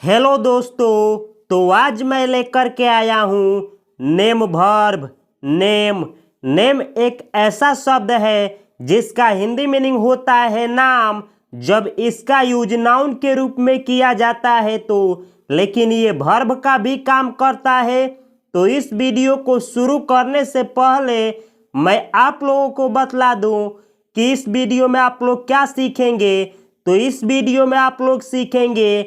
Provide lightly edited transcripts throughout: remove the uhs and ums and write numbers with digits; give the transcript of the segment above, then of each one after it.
Hello दोस्तों। तो आज मैं लेकर के आया हूँ नेम वर्ब। नेम नेम एक ऐसा शब्द है जिसका हिंदी मीनिंग होता है नाम। जब इसका यूज नाउन के रूप में किया जाता है तो लेकिन ये वर्ब का भी काम करता है। तो इस वीडियो को शुरू करने से पहले मैं आप लोगों को बतला दूं कि इस वीडियो में आप लोग क्या सीखेंगे। तो इस वीडियो में आप लोग सीखेंगे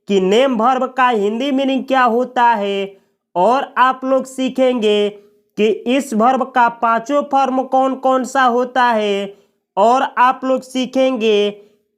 कि नेम वर्ब का हिंदी मीनिंग क्या होता है, और आप लोग सीखेंगे कि इस वर्ब का पांचों फॉर्म कौन कौन सा होता है, और आप लोग सीखेंगे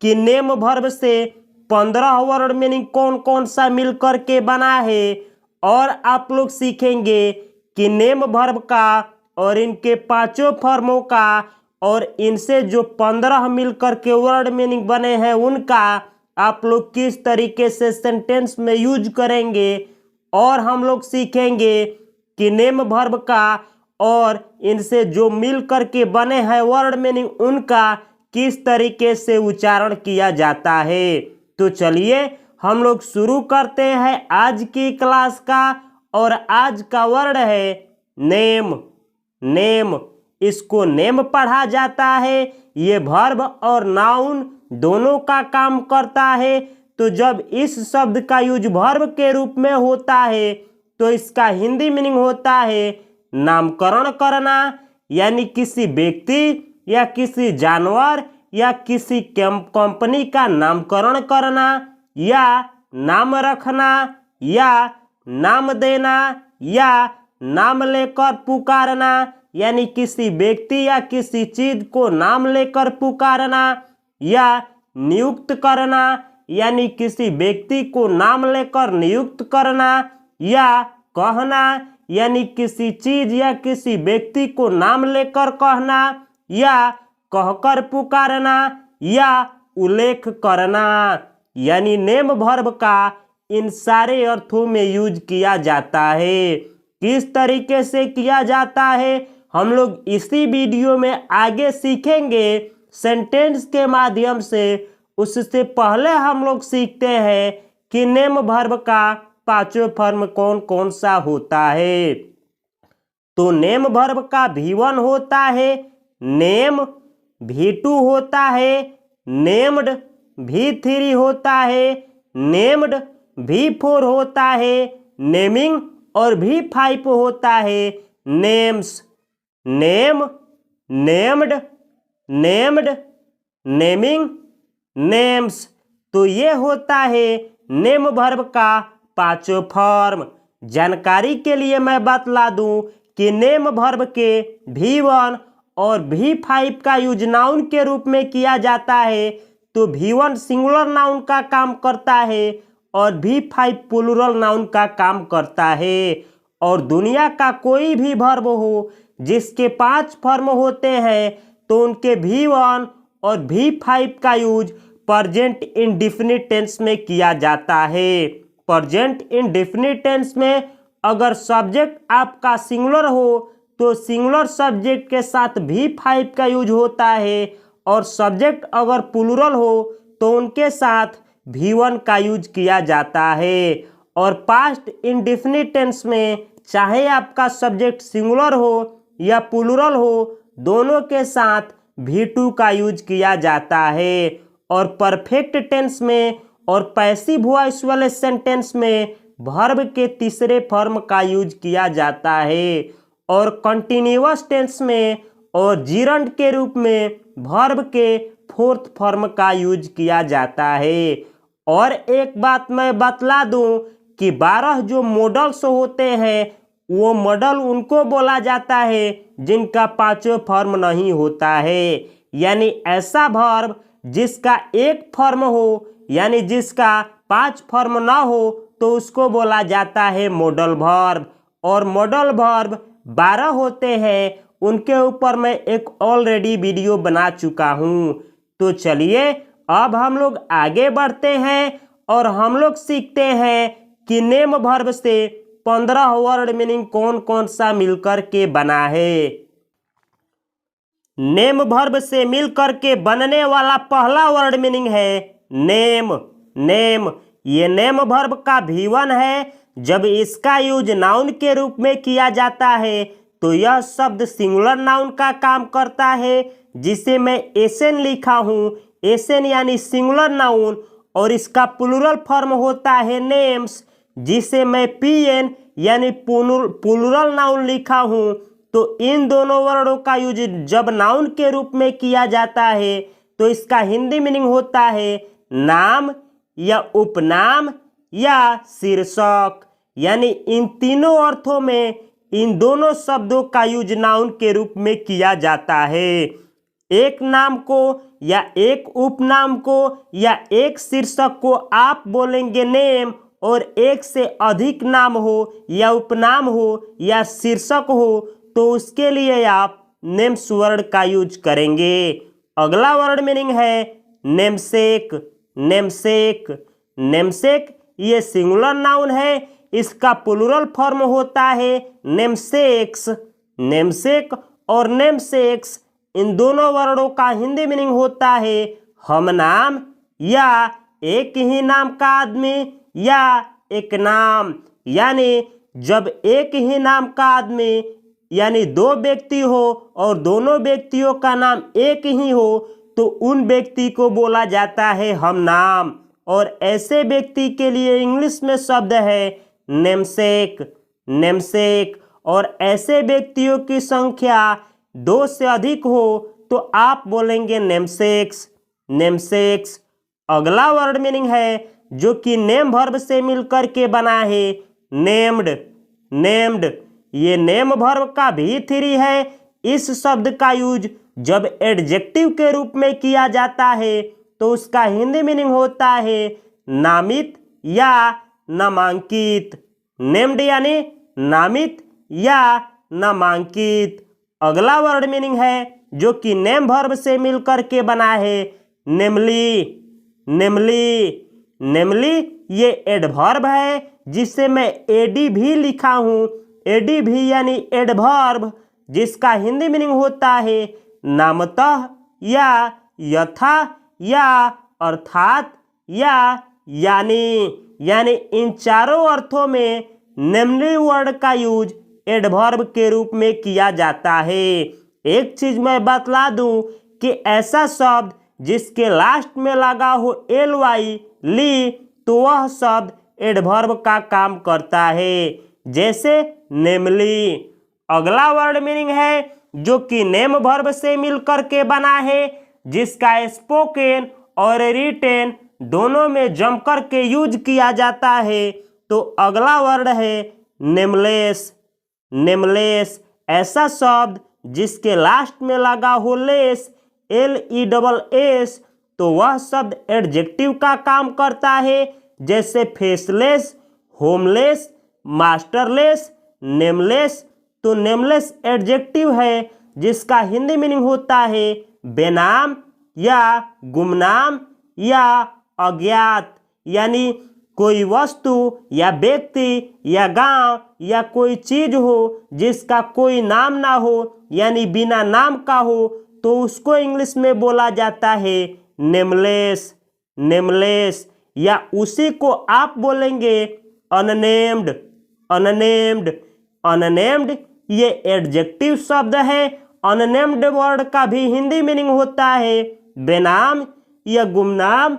कि नेम वर्ब से 15 वर्ड मीनिंग कौन कौन सा मिल करके बना है, और आप लोग सीखेंगे कि नेम वर्ब का और इनके पांचों फॉर्मों का और इनसे जो 15 मिल करके वर्ड मीनिंग बने हैं उनका आप लोग किस तरीके से सेंटेंस में यूज करेंगे। और हम लोग सीखेंगे कि नेम वर्ब का और इनसे जो मिल करके बने हैं वर्ड मीनिंग उनका किस तरीके से उच्चारण किया जाता है। तो चलिए हम लोग शुरू करते हैं आज की क्लास का। और आज का वर्ड है नेम। नेम इसको नेम पढ़ा जाता है। ये वर्ब और नाउन दोनों का काम करता है। तो जब इस शब्द का यूज वर्ब के रूप में होता है तो इसका हिंदी मीनिंग होता है नामकरण करना, यानी किसी व्यक्ति या किसी जानवर या किसी कंपनी का नामकरण करना, या नाम रखना, या नाम देना, या नाम लेकर पुकारना, यानी किसी व्यक्ति या किसी चीज को नाम लेकर पुकारना, या नियुक्त करना, यानी किसी व्यक्ति को नाम लेकर नियुक्त करना, या कहना, यानी किसी चीज या किसी व्यक्ति को नाम लेकर कहना, या कहकर पुकारना, या उल्लेख करना। यानी नेम वर्ब का इन सारे अर्थों में यूज किया जाता है। किस तरीके से किया जाता है हम लोग इसी वीडियो में आगे सीखेंगे सेंटेंस के माध्यम से। उससे पहले हम लोग सीखते हैं कि नेम वर्ब का पांचों फॉर्म कौन कौन सा होता है। तो नेम वर्ब का V1 होता है नेम, V2 होता है नेम्ड, V3 होता है नेम्ड, V4 होता है नेमिंग, और V5 होता है names. Name, named, named, naming, names. तो ये होता है नेम वर्ब का पांचों फॉर्म। जानकारी के लिए मैं बतला दूं कि नेम वर्ब के V1 और V5 का यूज नाउन के रूप में किया जाता है। तो V1 सिंगुलर नाउन का काम करता है और V5 प्लूरल नाउन का काम करता है। और दुनिया का कोई भी वर्ब हो जिसके 5 फॉर्म होते हैं तो उनके V1 और V5 का यूज प्रेजेंट इंडेफिनिट टेंस में किया जाता है। प्रेजेंट इंडेफिनिट टेंस में अगर सब्जेक्ट आपका सिंगुलर हो तो सिंगुलर सब्जेक्ट के साथ V5 का यूज होता है, और सब्जेक्ट अगर प्लूरल हो तो उनके साथ V1 का यूज किया जाता है। और पास्ट इंडेफिनिट टेंस में चाहे आपका सब्जेक्ट सिंगुलर हो या प्लूरल हो दोनों के साथ V2 का यूज किया जाता है। और परफेक्ट टेंस में और पैसिव वॉइस वाले सेंटेंस में वर्ब के तीसरे फॉर्म का यूज किया जाता है। और कंटिन्यूअस टेंस में और जिरंड के रूप में वर्ब के फोर्थ फॉर्म का यूज किया जाता है। और एक बात मैं बतला दूं कि 12 जो मॉडल्स होते हैं वो मॉडल उनको बोला जाता है जिनका पांचों फॉर्म नहीं होता है। यानी ऐसा वर्ब जिसका एक फॉर्म हो, यानी जिसका 5 फॉर्म ना हो तो उसको बोला जाता है मॉडल वर्ब। और मॉडल वर्ब 12 होते हैं, उनके ऊपर मैं एक ऑलरेडी वीडियो बना चुका हूं। तो चलिए अब हम लोग आगे बढ़ते हैं और हम लोग सीखते हैं कि नेम वर्ब से 15 वर्ड मीनिंग कौन कौन सा मिलकर के बना है। नेम वर्ब से मिलकर के बनने वाला पहला वर्ड मीनिंग है नेम। नेम ये नेम वर्ब का V1 है। जब इसका यूज नाउन के रूप में किया जाता है तो यह शब्द सिंगुलर नाउन का काम करता है, जिसे मैं एसएन लिखा हूँ। एसएन यानी सिंगुलर नाउन, और इसका प्लूरल फॉर्म होता है नेम्स, जिसे मैं पीएन यानी प्लूरल नाउन लिखा हूँ। तो इन दोनों वर्डों का यूज जब नाउन के रूप में किया जाता है तो इसका हिंदी मीनिंग होता है नाम या उपनाम या शीर्षक। यानी इन तीनों अर्थों में इन दोनों शब्दों का यूज नाउन के रूप में किया जाता है। एक नाम को या एक उपनाम को या एक शीर्षक को आप बोलेंगे नेम, और एक से अधिक नाम हो या उपनाम हो या शीर्षक हो तो उसके लिए आप नेम्स वर्ड का यूज करेंगे। अगला वर्ड मीनिंग है नेमसेक। नेमसेक नेमसेक ये सिंगुलर नाउन है। इसका प्लूरल फॉर्म होता है नेमसेक्स। नेमसेक और नेमसेक्स इन दोनों वर्डों का हिंदी मीनिंग होता है हम नाम या एक ही नाम का आदमी या एक नाम। यानी जब एक ही नाम का आदमी यानी दो व्यक्ति हो और दोनों व्यक्तियों का नाम एक ही हो तो उन व्यक्ति को बोला जाता है हम नाम, और ऐसे व्यक्ति के लिए इंग्लिश में शब्द है नेमसेक। नेमसेक। और ऐसे व्यक्तियों की संख्या 2 से अधिक हो तो आप बोलेंगे नेमसेक्स। नेमसेक्स। अगला वर्ड मीनिंग है जो कि नेम वर्ब से मिलकर के बना है नेम्ड। नेम्ड ये नेम वर्ब का V3 है। इस शब्द का यूज जब एडजेक्टिव के रूप में किया जाता है तो उसका हिंदी मीनिंग होता है नामित या नामांकित। नेम्ड यानी नामित या नामांकित। अगला वर्ड मीनिंग है जो कि नेम वर्ब से मिलकर के बना है नेमली। नेमली। नेमली ये एडवर्ब है जिसे मैं एडी भी लिखा हूँ। एडी भी यानी एडवर्ब, जिसका हिंदी मीनिंग होता है नामतः या यथा या अर्थात या यानी इन चारों अर्थों में नेमली वर्ड का यूज एडवर्ब के रूप में किया जाता है। एक चीज मैं बतला दूं कि ऐसा शब्द जिसके लास्ट में लगा हो ly ली तो वह शब्द एडवर्ब का काम करता है, जैसे नेमली। अगला वर्ड मीनिंग है जो कि नेम वर्ब से मिलकर के बना है, जिसका स्पोकन और रिटेन दोनों में जमकर के यूज किया जाता है। तो अगला वर्ड है नेमलेस। नेमलेस ऐसा शब्द जिसके लास्ट में लगा हो लेस LESS तो वह शब्द एडजेक्टिव का काम करता है, जैसे फेसलेस, होमलेस, मास्टरलेस, नेमलेस। तो नेमलेस एडजेक्टिव है जिसका हिंदी मीनिंग होता है बेनाम या गुमनाम या अज्ञात। यानी कोई वस्तु या व्यक्ति या गांव या कोई चीज हो जिसका कोई नाम ना हो यानी बिना नाम का हो तो उसको इंग्लिश में बोला जाता है नेमलेस। नेमलेस। या उसी को आप बोलेंगे अननेम्ड। अननेम्ड। अननेम्ड ये एडजेक्टिव शब्द है। अननेम्ड वर्ड का भी हिंदी मीनिंग होता है बेनाम या गुमनाम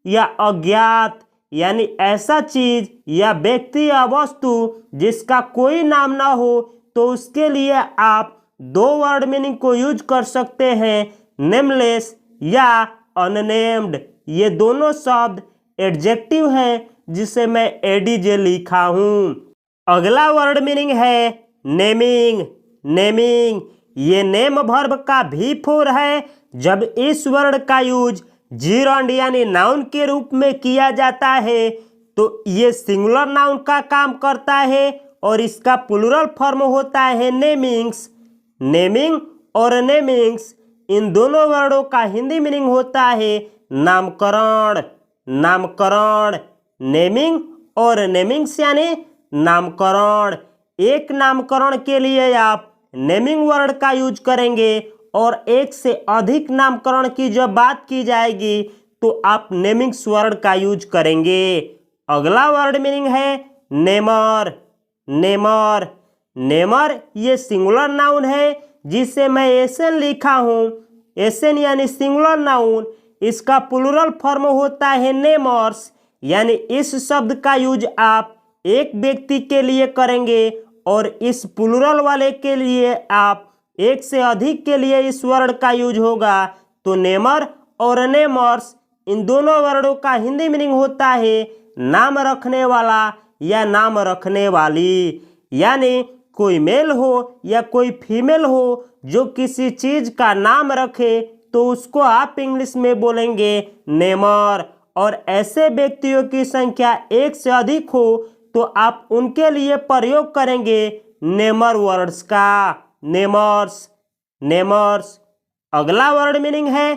या अज्ञात। यानी ऐसा चीज या व्यक्ति या वस्तु जिसका कोई नाम ना हो तो उसके लिए आप दो वर्ड मीनिंग को यूज कर सकते हैं नेमलेस या अननेम्ड। ये दोनों शब्द एडजेक्टिव है जिसे मैं एडीजे लिखा हूं। अगला वर्ड मीनिंग है नेमिंग। नेमिंग ये नेम वर्ब का V4 है। जब इस वर्ड का यूज जीरोंड यानी नाउन के रूप में किया जाता है तो ये सिंगुलर नाउन का काम करता है और इसका प्लूरल फॉर्म होता है नेमिंग्स। नेमिंग और नेमिंग्स इन दोनों वर्डों का हिंदी मीनिंग होता है नामकरण। नामकरण। नेमिंग और नेमिंग्स यानी नामकरण। एक नामकरण के लिए आप नेमिंग वर्ड का यूज करेंगे और एक से अधिक नामकरण की जब बात की जाएगी तो आप नेमिंग्स वर्ड का यूज करेंगे। अगला वर्ड मीनिंग है नेमर। नेमर नेमर ये सिंगुलर नाउन है जिसे मैं एसन लिखा हूँ। एसन यानी सिंगुलर नाउन, इसका प्लूरल फॉर्म होता है नेमर्स। यानी इस शब्द का यूज आप एक व्यक्ति के लिए करेंगे और इस प्लूरल वाले के लिए आप एक से अधिक के लिए इस वर्ड का यूज होगा। तो नेमर और नेमर्स इन दोनों वर्डों का हिंदी मीनिंग होता है नाम रखने वाला या नाम रखने वाली। यानी कोई मेल हो या कोई फीमेल हो जो किसी चीज का नाम रखे तो उसको आप इंग्लिश में बोलेंगे नेमर। और ऐसे व्यक्तियों की संख्या एक से अधिक हो तो आप उनके लिए प्रयोग करेंगे नेमर वर्ड्स का। Neymar's Neymar's. अगला वर्ड मीनिंग है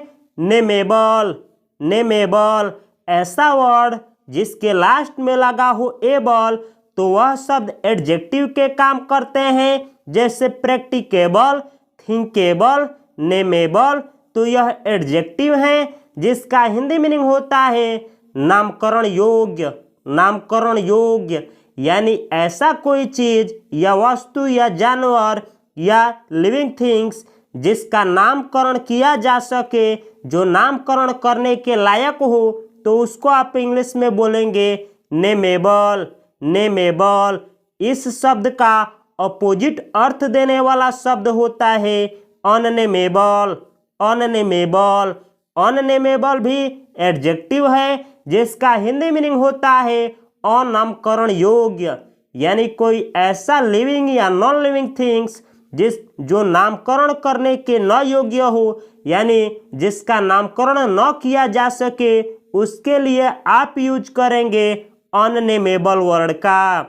नेमेबल। नेमेबल ऐसा वर्ड जिसके लास्ट में लगा हो एबल तो वह शब्द एडजेक्टिव के काम करते हैं, जैसे प्रैक्टिकेबल, थिंकेबल, नेमेबल। तो यह एडजेक्टिव है जिसका हिंदी मीनिंग होता है नामकरण योग्य। नामकरण योग्य यानी ऐसा कोई चीज या वस्तु या जानवर या लिविंग थिंग्स जिसका नामकरण किया जा सके, जो नामकरण करने के लायक हो, तो उसको आप इंग्लिश में बोलेंगे नेमेबल। नेमेबल। इस शब्द का अपोजिट अर्थ देने वाला शब्द होता है अननेमेबल। अननेमेबल। अननेमेबल भी एडजेक्टिव है जिसका हिंदी मीनिंग होता है अनामकरण योग्य। यानी कोई ऐसा लिविंग या नॉन लिविंग थिंग्स जो नामकरण करने के न योग्य हो, यानी जिसका नामकरण न किया जा सके, उसके लिए आप यूज करेंगे अननेमेबल वर्ड का।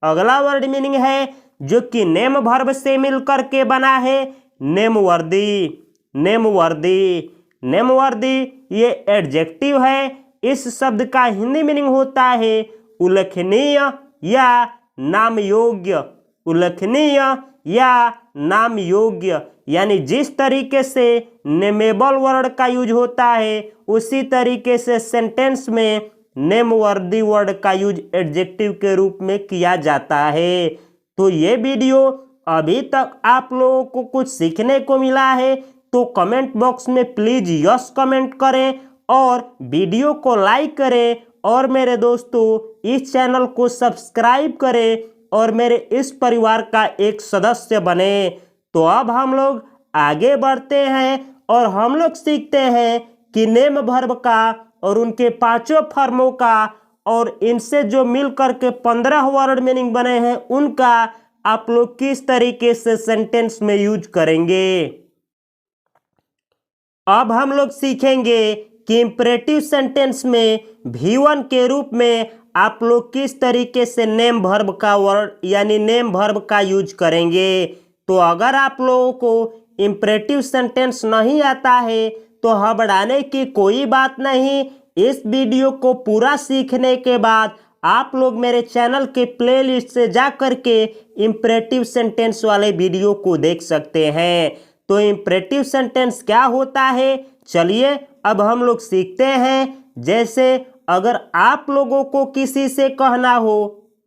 अगला वर्ड मीनिंग है जो कि नेम वर्ब से मिलकर के बना है नेमवर्दी। नेमवर्दी। नेमवर्दी ये एडजेक्टिव है। इस शब्द का हिंदी मीनिंग होता है उल्लेखनीय या नाम योग्य। उल्लेखनीय या नाम योग्य। यानी जिस तरीके से नेमेबल वर्ड का यूज होता है उसी तरीके से सेंटेंस में नेमवर्दी वर्ड का यूज एडजेक्टिव के रूप में किया जाता है। तो ये वीडियो अभी तक आप लोगों को कुछ सीखने को मिला है तो कमेंट बॉक्स में प्लीज यस कमेंट करें और वीडियो को लाइक करें और मेरे दोस्तों इस चैनल को सब्सक्राइब करें और मेरे इस परिवार का एक सदस्य बने। तो अब हम लोग आगे बढ़ते हैं और हम लोग सीखते हैं कि नेम वर्ब का और उनके पांचों फॉर्मों का और इनसे जो मिल करके 15 वर्ड मीनिंग बने हैं उनका आप लोग किस तरीके से सेंटेंस में यूज करेंगे। अब हम लोग सीखेंगे कि इंपरेटिव सेंटेंस में V1 के रूप में आप लोग किस तरीके से नेम वर्ब का वर्ड यानी नेम वर्ब का यूज करेंगे। तो अगर आप लोगों को इंपरेटिव सेंटेंस नहीं आता है तो घबराने की कोई बात नहीं। इस वीडियो को पूरा सीखने के बाद आप लोग मेरे चैनल के प्लेलिस्ट से जा करके इंपरेटिव सेंटेंस वाले वीडियो को देख सकते हैं। तो इंपरेटिव सेंटेंस क्या होता है, चलिए अब हम लोग सीखते हैं। जैसे अगर आप लोगों को किसी से कहना हो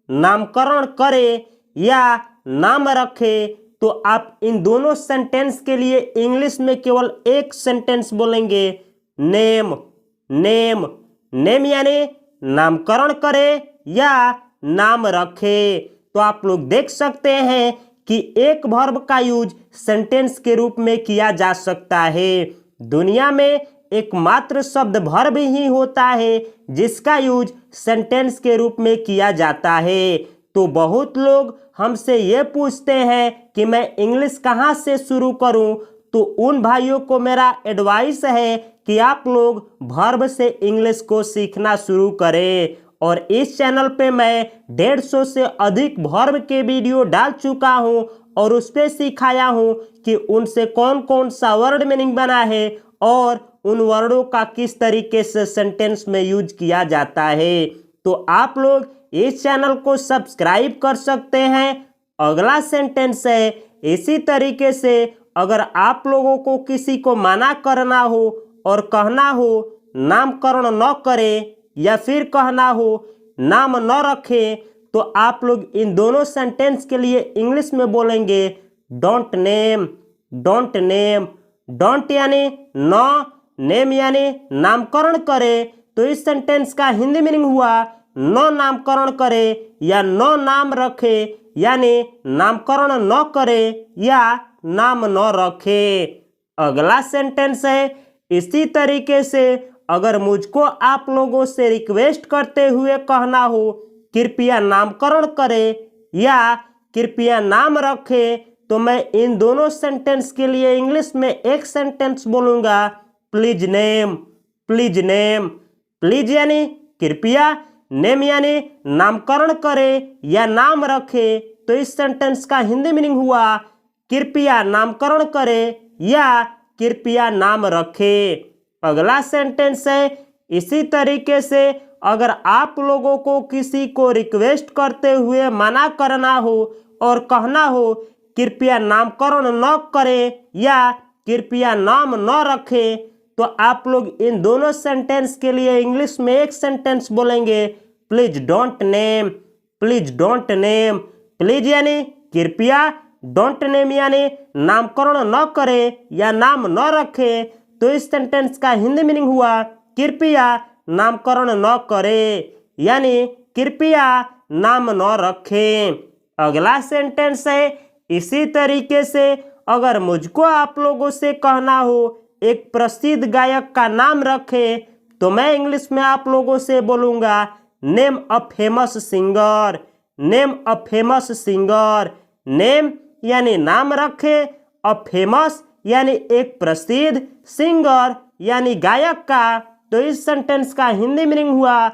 नामकरण करे या नाम रखे तो आप इन दोनों सेंटेंस के लिए इंग्लिश में केवल एक सेंटेंस बोलेंगे नेम। नेम। नेम यानी नामकरण करे या नाम रखे। तो आप लोग देख सकते हैं कि एक वर्ब का यूज सेंटेंस के रूप में किया जा सकता है। दुनिया में एकमात्र शब्द वर्ब ही होता है जिसका यूज सेंटेंस के रूप में किया जाता है। तो बहुत लोग हमसे ये पूछते हैं कि मैं इंग्लिश कहाँ से शुरू करूँ। तो उन भाइयों को मेरा एडवाइस है कि आप लोग वर्ब से इंग्लिश को सीखना शुरू करें। और इस चैनल पे मैं 150 से अधिक वर्ब के वीडियो डाल चुका हूँ और उस पर सिखाया हूँ कि उनसे कौन कौन सा वर्ड मीनिंग बना है और उन वर्डों का किस तरीके से सेंटेंस में यूज किया जाता है। तो आप लोग इस चैनल को सब्सक्राइब कर सकते हैं। अगला सेंटेंस है इसी तरीके से अगर आप लोगों को किसी को मना करना हो और कहना हो नामकरण न करे या फिर कहना हो नाम न रखे तो आप लोग इन दोनों सेंटेंस के लिए इंग्लिश में बोलेंगे don't name, don't name. Don't यानी न, नेम यानी नामकरण करे, तो इस सेंटेंस का हिंदी मीनिंग हुआ न नामकरण करे या न नाम रखे, यानी नामकरण न करे या नाम न रखे। अगला सेंटेंस है इसी तरीके से अगर मुझको आप लोगों से रिक्वेस्ट करते हुए कहना हो कृपया नामकरण करे या कृपया नाम रखे, तो मैं इन दोनों सेंटेंस के लिए इंग्लिश में एक सेंटेंस बोलूँगा please name, please name. Please यानी कृपया, नेम यानी नामकरण करे या नाम रखे, तो इस सेंटेंस का हिंदी मीनिंग हुआ कृपया नामकरण करे या कृपया नाम रखे। अगला सेंटेंस है इसी तरीके से अगर आप लोगों को किसी को रिक्वेस्ट करते हुए मना करना हो और कहना हो कृपया नामकरण न करे या कृपया नाम न रखे, तो आप लोग इन दोनों सेंटेंस के लिए इंग्लिश में एक सेंटेंस बोलेंगे please don't name, please don't name. Please यानी कृपया, डोंट नेम यानी नामकरण न करे या नाम न रखे, तो इस सेंटेंस का हिंदी मीनिंग हुआ कृपया नामकरण न करे, यानी कृपया नाम न रखे। अगला सेंटेंस है इसी तरीके से अगर मुझको आप लोगों से कहना हो एक प्रसिद्ध गायक का नाम रखे, तो मैं इंग्लिश में आप लोगों से बोलूँगा name a famous singer, name a famous singer. Name यानी नाम रखे, अ फेमस यानी एक प्रसिद्ध, सिंगर यानी गायक का, तो इस सेंटेंस का हिंदी मीनिंग हुआ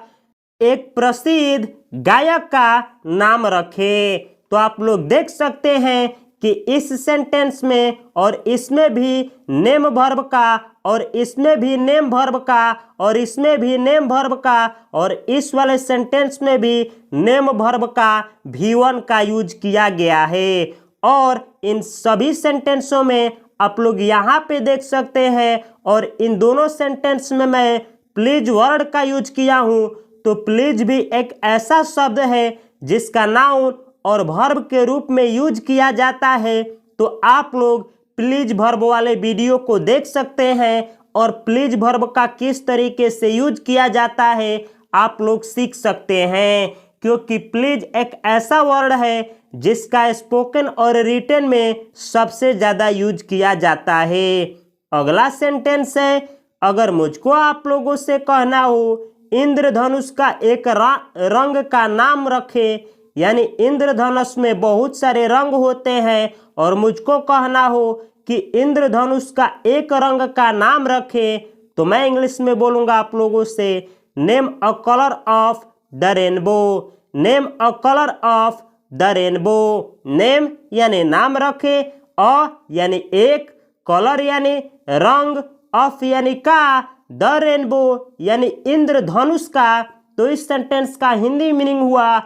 एक प्रसिद्ध गायक का नाम रखे। तो आप लोग देख सकते हैं कि इस सेंटेंस में और इसमें भी नेम वर्ब का और इसमें भी नेम वर्ब का और इसमें भी नेम वर्ब का और इस वाले सेंटेंस में भी नेम वर्ब का V1 का यूज किया गया है। और इन सभी सेंटेंसों में आप लोग यहाँ पे देख सकते हैं और इन दोनों सेंटेंस में मैं प्लीज वर्ड का यूज किया हूँ। तो प्लीज भी एक ऐसा शब्द है जिसका नाउन और वर्ब के रूप में यूज किया जाता है। तो आप लोग प्लीज वर्ब वाले वीडियो को देख सकते हैं और प्लीज वर्ब का किस तरीके से यूज किया जाता है आप लोग सीख सकते हैं, क्योंकि प्लीज एक ऐसा वर्ड है जिसका स्पोकन और रिटन में सबसे ज़्यादा यूज किया जाता है। अगला सेंटेंस है अगर मुझको आप लोगों से कहना हो इंद्रधनुष का एक रंग का नाम रखे, यानी इंद्रधनुष में बहुत सारे रंग होते हैं और मुझको कहना हो कि इंद्रधनुष का एक रंग का नाम रखे, तो मैं इंग्लिश में बोलूँगा आप लोगों से name a colour of the rainbow, name a colour of the rainbow. Name यानी नाम रखे, अ यानी एक, कलर यानी रंग, ऑफ यानी का, द रेनबो यानी इंद्रधनुष का, तो इस सेंटेंस का हिंदी मीनिंग हुआ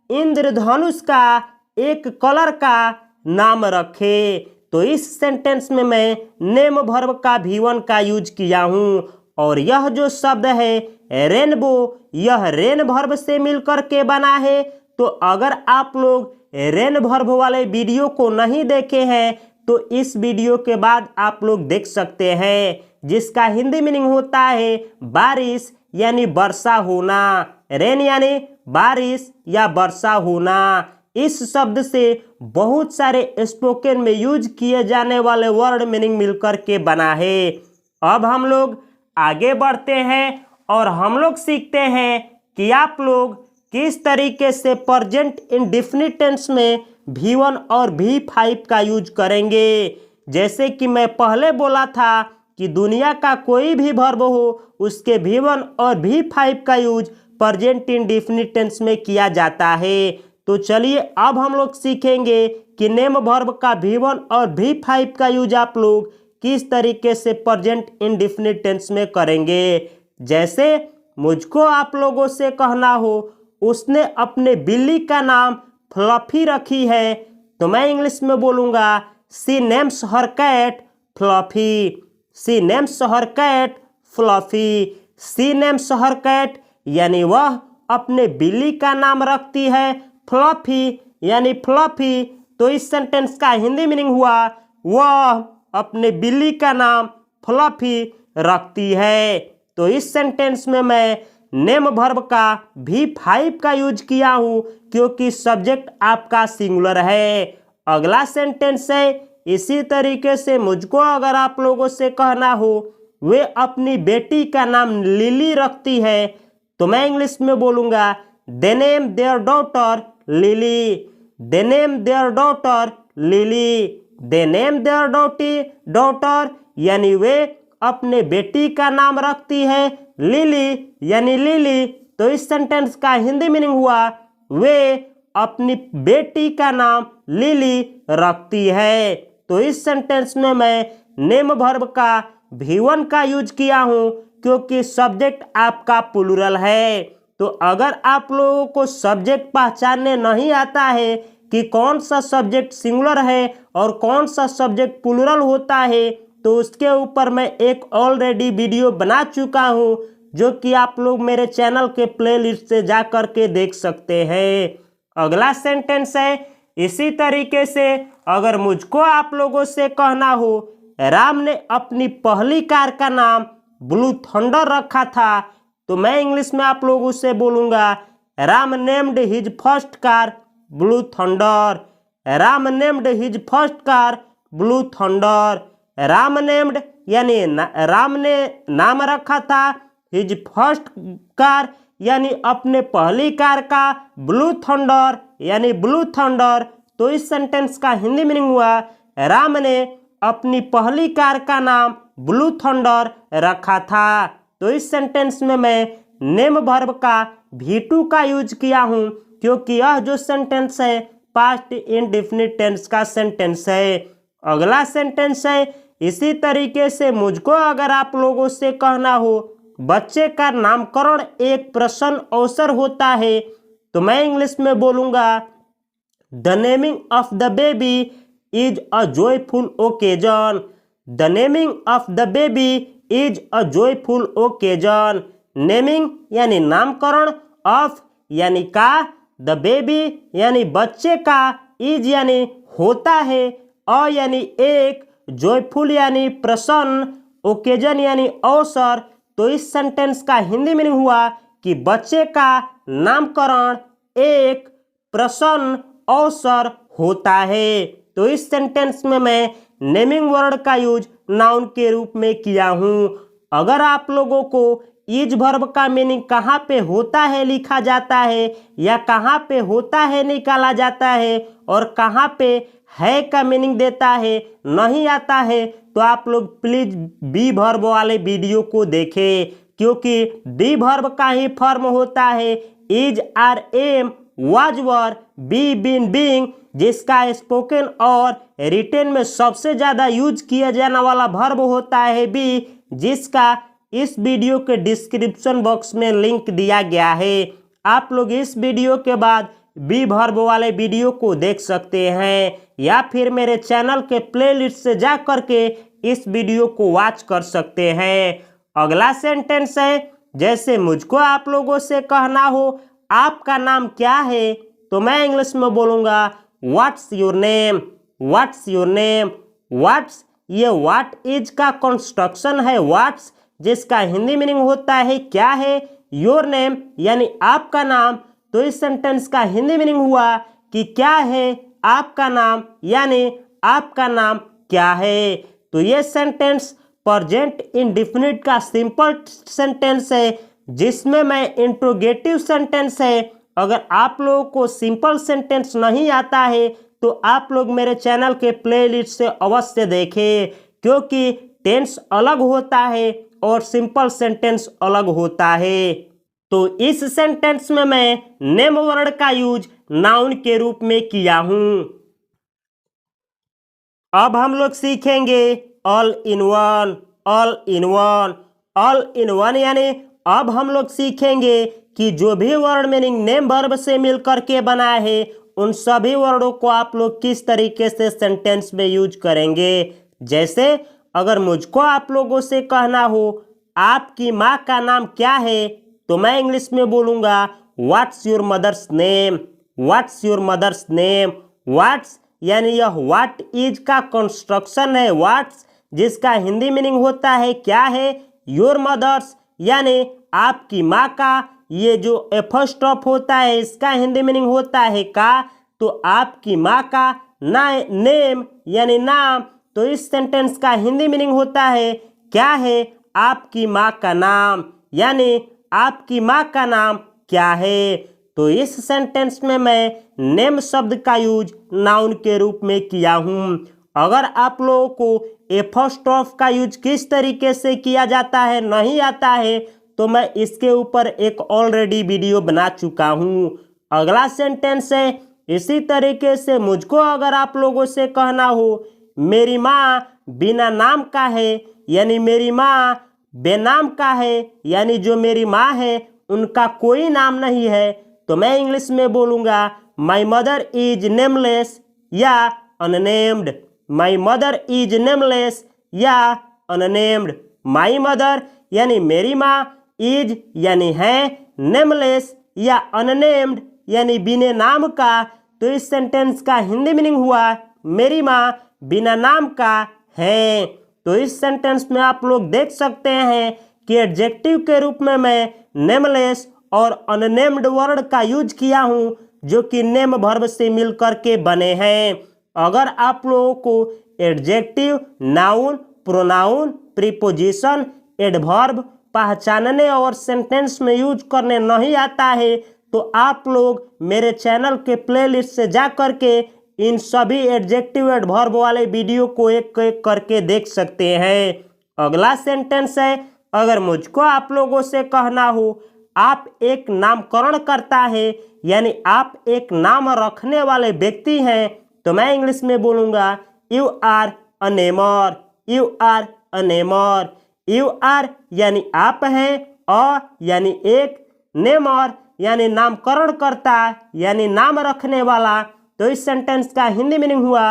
इंद्रधनुष का एक कलर का नाम रखे। तो इस सेंटेंस में मैं नेम वर्ब का V1 का यूज किया हूँ। और यह जो शब्द है रेनबो, यह रेन वर्ब से मिलकर के बना है। तो अगर आप लोग रेन वर्ब वाले वीडियो को नहीं देखे हैं तो इस वीडियो के बाद आप लोग देख सकते हैं, जिसका हिंदी मीनिंग होता है बारिश यानी वर्षा होना। रेन यानी बारिश या वर्षा होना। इस शब्द से बहुत सारे स्पोकन में यूज किए जाने वाले वर्ड मीनिंग मिलकर के बना है। अब हम लोग आगे बढ़ते हैं और हम लोग सीखते हैं कि आप लोग किस तरीके से प्रेजेंट इंडेफिनिट टेंस में V1 और V5 का यूज करेंगे। जैसे कि मैं पहले बोला था कि दुनिया का कोई भी वर्ब हो उसके V1 और V5 का यूज प्रेजेंट इंडेफिनिट टेंस में किया जाता है। तो चलिए अब हम लोग सीखेंगे कि नेम वर्ब का V1 और V5 का यूज आप लोग किस तरीके से प्रेजेंट इंडेफिनिट टेंस में करेंगे। जैसे मुझको आप लोगों से कहना हो उसने अपने बिल्ली का नाम फ्लफी रखी है, तो मैं इंग्लिश में बोलूँगा सी नेम्स हर कैट फ्लफी, सी नेम्स हर कैट फ्लफी। सी नेम्स हर कैट यानी वह अपने बिल्ली का नाम रखती है फ्लफी यानी फ्लफी। तो इस सेंटेंस का हिंदी मीनिंग हुआ वह अपने बिल्ली का नाम फ्लफी रखती है। तो इस सेंटेंस में मैं नेम वर्ब का V5 का यूज किया हूं क्योंकि सब्जेक्ट आपका सिंगुलर है। अगला सेंटेंस है इसी तरीके से मुझको अगर आप लोगों से कहना हो वे अपनी बेटी का नाम लिली रखती है तो मैं इंग्लिश में बोलूंगा they name their daughter Lily. They name their daughter Lily. They name their daughter यानी वे अपने बेटी का नाम रखती है लिली यानी लिली। तो इस सेंटेंस का हिंदी मीनिंग हुआ वे अपनी बेटी का नाम लिली रखती है। तो इस सेंटेंस में मैं नेम वर्ब का V1 का यूज किया हूं क्योंकि सब्जेक्ट आपका प्लूरल है। तो अगर आप लोगों को सब्जेक्ट पहचानने नहीं आता है कि कौन सा सब्जेक्ट सिंगुलर है और कौन सा सब्जेक्ट प्लूरल होता है तो उसके ऊपर मैं एक ऑलरेडी वीडियो बना चुका हूं जो कि आप लोग मेरे चैनल के प्लेलिस्ट से जा कर के देख सकते हैं। अगला सेंटेंस है इसी तरीके से अगर मुझको आप लोगों से कहना हो राम ने अपनी पहली कार का नाम ब्लू थंडर रखा था तो मैं इंग्लिश में आप लोगों से बोलूंगा Ram named his first car blue thunder. Ram named his first car blue thunder. Ram named यानी राम ने नाम रखा था हिज फर्स्ट कार यानी अपने पहली कार का ब्लू थंडर यानी ब्लू थंडर। तो इस सेंटेंस का हिंदी मीनिंग हुआ राम ने अपनी पहली कार का नाम ब्लू थंडर रखा था। तो इस सेंटेंस में मैं नेम वर्ब का V2 का यूज किया हूं क्योंकि यह जो सेंटेंस है पास्ट इंडेफिनिट टेंस का सेंटेंस है। अगला सेंटेंस है इसी तरीके से मुझको अगर आप लोगों से कहना हो बच्चे का नामकरण एक प्रसन्न अवसर होता है तो मैं इंग्लिश में बोलूंगा the naming of the baby is a joyful occasion. The naming of the baby is a joyful occasion. Naming यानी नामकरण, ऑफ यानी का, द बेबी यानी बच्चे का, इज यानी होता है, अ यानी एक, जॉयफुल यानी प्रसन्न, ओकेजन यानी अवसर। तो इस सेंटेंस का हिंदी मीनिंग हुआ कि बच्चे का नामकरण एक प्रसन्न अवसर होता है। तो इस सेंटेंस में मैं नेमिंग वर्ड का यूज नाउन के रूप में किया हूं। अगर आप लोगों को इज वर्ब का मीनिंग कहाँ पे होता है लिखा जाता है या कहाँ पे होता है निकाला जाता है और कहाँ पे है का मीनिंग देता है नहीं आता है तो आप लोग प्लीज बी वर्ब वाले वीडियो को देखें क्योंकि बी वर्ब का ही फॉर्म होता है is, are, am, was, were, be, been, being, जिसका स्पोकन और रिटेन में सबसे ज्यादा यूज किया जाने वाला वर्ब होता है बी, जिसका इस वीडियो के डिस्क्रिप्शन बॉक्स में लिंक दिया गया है। आप लोग इस वीडियो के बाद बी वर्ब वाले वीडियो को देख सकते हैं या फिर मेरे चैनल के प्लेलिस्ट से जा करके इस वीडियो को वॉच कर सकते हैं। अगला सेंटेंस है जैसे मुझको आप लोगों से कहना हो आपका नाम क्या है तो मैं इंग्लिश में बोलूंगा what's your name. What's your name. What's ये व्हाट इज का कंस्ट्रक्शन है व्हाट्स, जिसका हिंदी मीनिंग होता है क्या है। योर नेम यानी आपका नाम। तो इस सेंटेंस का हिंदी मीनिंग हुआ कि क्या है आपका नाम यानी आपका नाम क्या है। तो ये सेंटेंस प्रेजेंट इंडेफिनिट का सिंपल सेंटेंस है जिसमें मैं इंट्रोगेटिव सेंटेंस है। अगर आप लोगों को सिंपल सेंटेंस नहीं आता है तो आप लोग मेरे चैनल के प्लेलिस्ट से अवश्य देखें क्योंकि टेंस अलग होता है और सिंपल सेंटेंस अलग होता है। तो इस सेंटेंस में मैं नेम वर्ड का यूज नाउन के रूप में किया हूं। अब हम लोग सीखेंगे all in one. All in one. All in one यानी अब हम लोग सीखेंगे कि जो भी वर्ड मीनिंग नेम वर्ब से मिलकर के बना है उन सभी वर्डों को आप लोग किस तरीके से सेंटेंस में यूज करेंगे। जैसे अगर मुझको आप लोगों से कहना हो आपकी माँ का नाम क्या है तो मैं इंग्लिश में बोलूंगा what's your mother's name, what's your mother's name. What's यानी यह व्हाट इज का कंस्ट्रक्शन है, व्हाट्स, जिसका हिंदी मीनिंग होता है क्या है, योर मदर्स यानी आपकी माँ का, ये जो एफस्टॉप होता है इसका हिंदी मीनिंग होता है का, तो आपकी माँ का, ना नेम यानी नाम, तो इस सेंटेंस का हिंदी मीनिंग होता है क्या है, आपकी माँ का नाम, यानी आपकी माँ का नाम क्या है। तो इस सेंटेंस में मैं नेम शब्द का यूज नाउन के रूप में किया हूँ। अगर आप लोगों को एफस्टॉफ का यूज किस तरीके से किया जाता है नहीं आता है तो मैं इसके ऊपर एक ऑलरेडी वीडियो बना चुका हूँ। अगला सेंटेंस है, इसी तरीके से मुझको अगर आप लोगों से कहना हो मेरी माँ बिना नाम का है, यानी मेरी माँ बेनाम का है, यानी जो मेरी माँ है उनका कोई नाम नहीं है, तो मैं इंग्लिश में बोलूँगा माई मदर इज नेमलेस या unnamed. My mother is nameless या अननेम्ड। माई मदर यानी मेरी माँ, इज यानी है, नेमलेस या अननेम्ड यानी बिना नाम का, तो इस सेंटेंस का हिंदी मीनिंग हुआ मेरी माँ बिना नाम का है। तो इस सेंटेंस में आप लोग देख सकते हैं कि एडजेक्टिव के रूप में मैं नेमलेस और अननेम्ड वर्ड का यूज किया हूँ जो कि नेम वर्ब से मिलकर के बने हैं। अगर आप लोगों को adjective, noun, pronoun, preposition, adverb पहचानने और सेंटेंस में यूज करने नहीं आता है तो आप लोग मेरे चैनल के प्लेलिस्ट से जा करके इन सभी एडजेक्टिव एडवर्ब वाले वीडियो को एक एक करके देख सकते हैं। अगला सेंटेंस है, अगर मुझको आप लोगों से कहना हो आप एक नामकरण करता है, यानी आप एक नाम रखने वाले व्यक्ति हैं, तो मैं इंग्लिश में बोलूँगा you are a namer, you are a namer. You are यानी आप हैं, अ यानी एक, नेमर यानी नामकरण करता यानी नाम रखने वाला, तो इस सेंटेंस का हिंदी मीनिंग हुआ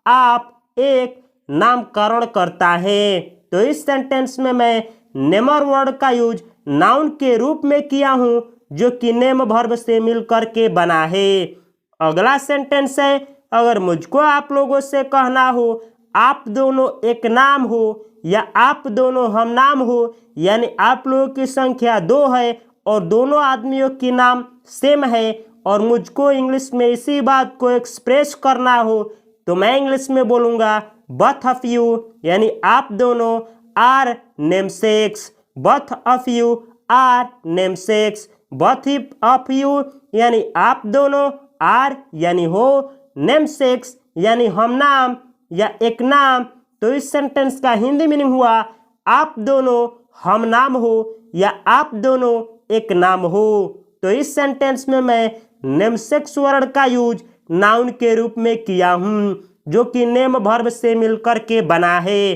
आप एक नामकरण करता है। तो इस सेंटेंस में मैं नेमर वर्ड का यूज नाउन के रूप में किया हूँ जो कि नेम वर्ब से मिलकर के बना है। अगला सेंटेंस है, अगर मुझको आप लोगों से कहना हो आप दोनों एक नाम हो या आप दोनों हम नाम हो, यानी आप लोगों की संख्या 2 है और दोनों आदमियों की नाम सेम है और मुझको इंग्लिश में इसी बात को एक्सप्रेस करना हो, तो मैं इंग्लिश में बोलूँगा both ऑफ यू, यानी आप दोनों are namesakes. both of you are namesakes. both of you यानी आप दोनों, आर यानी हो, नेमसेक्स यानी हम नाम या एक नाम, तो इस सेंटेंस का हिंदी मीनिंग हुआ आप दोनों हम नाम हो या आप दोनों एक नाम हो। तो इस सेंटेंस में मैं नेमसेक्स वर्ड का यूज नाउन के रूप में किया हूँ जो कि नेम वर्ब से मिलकर के बना है।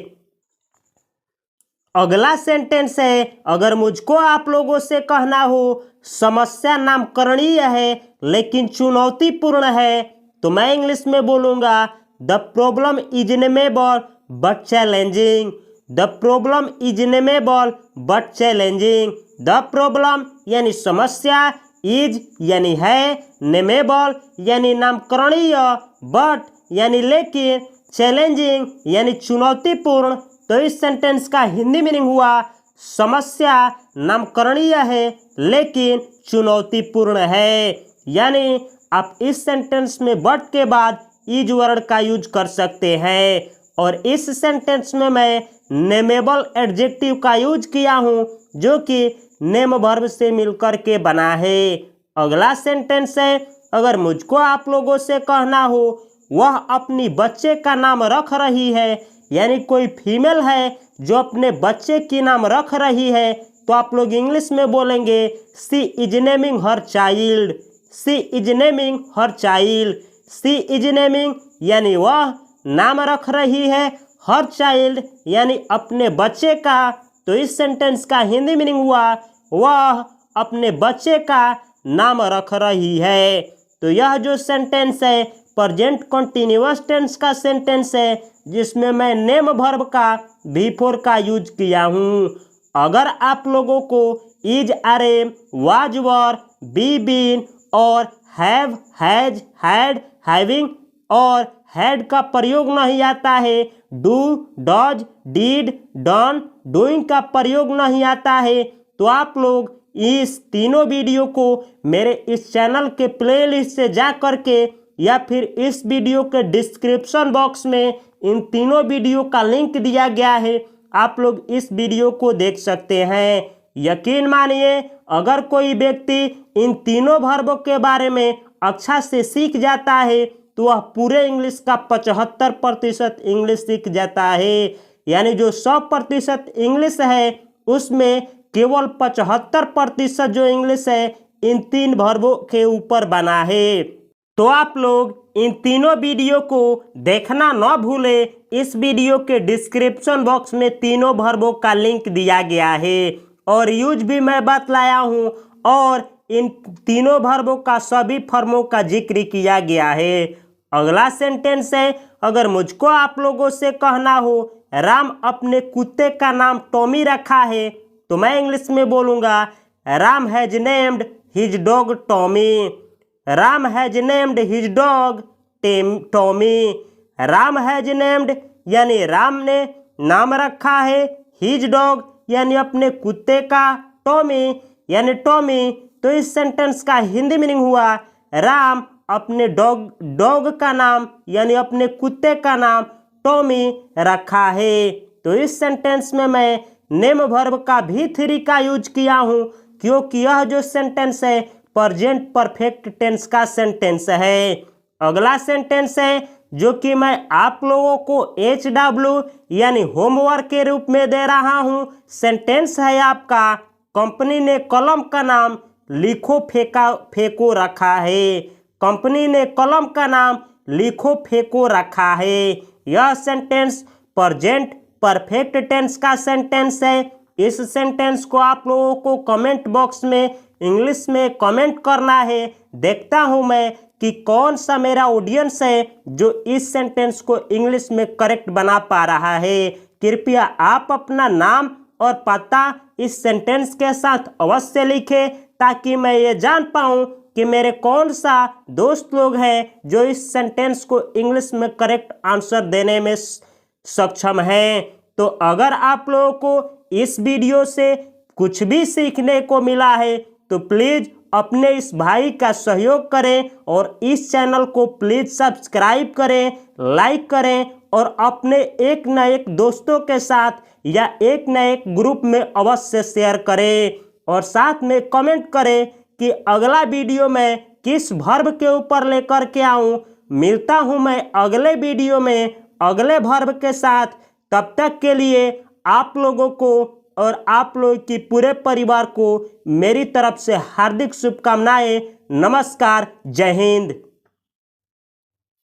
अगला सेंटेंस है, अगर मुझको आप लोगों से कहना हो समस्या नामकरणीय है लेकिन चुनौतीपूर्ण है, तो मैं इंग्लिश में बोलूँगा the problem is nameable but challenging. The problem is nameable but challenging. The problem यानी समस्या, इज यानी है, नेमेबल यानी नामकरणीय, बट यानी लेकिन, चैलेंजिंग यानी चुनौतीपूर्ण, तो इस सेंटेंस का हिंदी मीनिंग हुआ समस्या नामकरणीय है लेकिन चुनौतीपूर्ण है। यानी आप इस सेंटेंस में बट के बाद इज वर्ड का यूज कर सकते हैं और इस सेंटेंस में मैं नेमेबल एडजेक्टिव का यूज किया हूँ जो कि नेम वर्ब से मिलकर के बना है। अगला सेंटेंस है, अगर मुझको आप लोगों से कहना हो वह अपनी बच्चे का नाम रख रही है, यानी कोई फीमेल है जो अपने बच्चे की नाम रख रही है, तो आप लोग इंग्लिश में बोलेंगे she is naming her child. She is naming her child. She is naming यानी वह नाम रख रही है, हर चाइल्ड यानी अपने बच्चे का, तो इस सेंटेंस का हिंदी मीनिंग हुआ वह अपने बच्चे का नाम रख रही है। तो यह जो सेंटेंस है प्रेजेंट कंटिन्यूअस टेंस का सेंटेंस है जिसमें मैं नेम वर्ब का बिफोर का यूज किया हूँ। अगर आप लोगों को is, are, was, were be been और हैव, हैज, हैड, हैविंग और हैड का प्रयोग नहीं आता है। Do, does, did, done, doing का प्रयोग नहीं आता है। तो आप लोग इस तीनों वीडियो को मेरे इस चैनल के प्लेलिस्ट से जा करके या फिर इस वीडियो के डिस्क्रिप्शन बॉक्स में इन तीनों वीडियो का लिंक दिया गया है, आप लोग इस वीडियो को देख सकते हैं। यकीन मानिए, अगर कोई व्यक्ति इन तीनों वर्बों के बारे में अच्छा से सीख जाता है तो वह पूरे इंग्लिश का 75% इंग्लिश सीख जाता है। यानी जो 100% इंग्लिश है उसमें केवल 75% जो इंग्लिश है इन 3 वर्बों के ऊपर बना है। तो आप लोग इन तीनों वीडियो को देखना न भूले। इस वीडियो के डिस्क्रिप्शन बॉक्स में तीनों वर्बों का लिंक दिया गया है और यूज भी मैं बतलाया हूँ और इन तीनों वर्बों का सभी फॉर्मों का जिक्र किया गया है। अगला सेंटेंस है, अगर मुझको आप लोगों से कहना हो राम अपने कुत्ते का नाम टॉमी रखा है, तो मैं इंग्लिश में बोलूँगा Ram has named his dog Tommy. Ram has named his dog Tommy. Ram has named यानी राम ने नाम रखा है, हिज डॉग यानी अपने कुत्ते का, टॉमी यानी टॉमी। तो इस सेंटेंस का हिंदी मीनिंग हुआ राम अपने डॉग का नाम यानी अपने कुत्ते का नाम टॉमी रखा है। तो इस सेंटेंस में मैं नेम वर्ब का भी 3 का यूज किया हूँ क्योंकि यह जो सेंटेंस है प्रेजेंट परफेक्ट टेंस का सेंटेंस है। अगला सेंटेंस है जो कि मैं आप लोगों को HW यानी होमवर्क के रूप में दे रहा हूँ। सेंटेंस है आपका, कंपनी ने कलम का नाम लिखो फेंको रखा है। कंपनी ने कलम का नाम लिखो फेंको रखा है। यह सेंटेंस प्रेजेंट परफेक्ट टेंस का सेंटेंस है। इस सेंटेंस को आप लोगों को कमेंट बॉक्स में इंग्लिश में कमेंट करना है। देखता हूं मैं कि कौन सा मेरा ऑडियंस है जो इस सेंटेंस को इंग्लिश में करेक्ट बना पा रहा है। कृपया आप अपना नाम और पता इस सेंटेंस के साथ अवश्य लिखें ताकि मैं ये जान पाऊं कि मेरे कौन सा दोस्त लोग हैं जो इस सेंटेंस को इंग्लिश में करेक्ट आंसर देने में सक्षम हैं। तो अगर आप लोगों को इस वीडियो से कुछ भी सीखने को मिला है तो प्लीज़ अपने इस भाई का सहयोग करें और इस चैनल को प्लीज़ सब्सक्राइब करें, लाइक करें और अपने एक न एक दोस्तों के साथ या एक न एक ग्रुप में अवश्य शेयर करें और साथ में कमेंट करें कि अगला वीडियो मैं किस वर्ब के ऊपर लेकर के आऊं। मिलता हूं मैं अगले वीडियो में अगले वर्ब के साथ। तब तक के लिए आप लोगों को और आप लोग की पूरे परिवार को मेरी तरफ से हार्दिक शुभकामनाएं। नमस्कार, जय हिंद।